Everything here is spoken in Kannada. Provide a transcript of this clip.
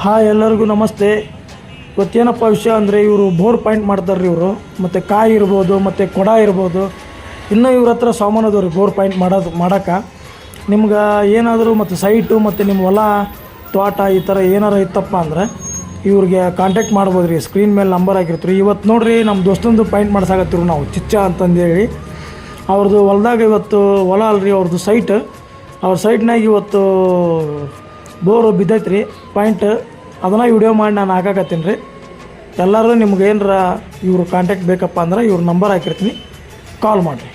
ಹಾಯ್ ಎಲ್ಲರಿಗೂ ನಮಸ್ತೆ. ಇವತ್ತೇನಪ್ಪ ವಿಷಯ ಅಂದರೆ ಇವರು ಬೋರ್ ಪಾಯಿಂಟ್ ಮಾಡ್ತಾರೆ ರೀ ಇವರು. ಮತ್ತು ಕಾಯಿ ಇರ್ಬೋದು, ಮತ್ತು ಕೊಡ ಇರ್ಬೋದು, ಇನ್ನೂ ಇವ್ರ ಹತ್ರ ಸಾಮಾನು ಅದಾವ ರೀ ಬೋರ್ ಪಾಯಿಂಟ್ ಮಾಡೋಕ್ಕೆ. ನಿಮ್ಗೆ ಏನಾದರೂ ಮತ್ತು ಸೈಟು ಮತ್ತು ನಿಮ್ಮ ಹೊಲ ತೋಟ ಈ ಥರ ಏನಾರು ಇತ್ತಪ್ಪ ಅಂದರೆ ಇವ್ರಿಗೆ ಕಾಂಟ್ಯಾಕ್ಟ್ ಮಾಡ್ಬೋದು ರೀ. ಸ್ಕ್ರೀನ್ ಮೇಲೆ ನಂಬರ್ ಹಾಕಿರ್ತೀವಿ. ಇವತ್ತು ನೋಡಿರಿ ನಮ್ಮ ದೋಸ್ತಂದು ಪಾಯಿಂಟ್ ಮಾಡ್ಸಾಕತ್ತೀವಿ ನಾವು, ಚಿಚ್ಚ ಅಂತಂದೇಳಿ. ಅವ್ರದ್ದು ಹೊಲದಾಗ ಇವತ್ತು ಹೊಲ ಅಲ್ರಿ ಅವ್ರದ್ದು ಸೈಟ್. ಅವ್ರ ಸೈಟ್ನಾಗ ಇವತ್ತು ಬೋರು ಬಿದ್ದೈತೆ ರೀ ಪಾಯಿಂಟ್. ಅದನ್ನು ವಿಡಿಯೋ ಮಾಡಿ ನಾನು ಹಾಕಾಕತ್ತೀನಿ ರೀ. ಎಲ್ಲರೂ ನಿಮ್ಗೆ ಏನಾರ ಇವ್ರು ಕಾಂಟ್ಯಾಕ್ಟ್ ಬೇಕಪ್ಪ ಅಂದ್ರೆ ಇವ್ರ ನಂಬರ್ ಹಾಕಿರ್ತೀನಿ, ಕಾಲ್ ಮಾಡಿರಿ.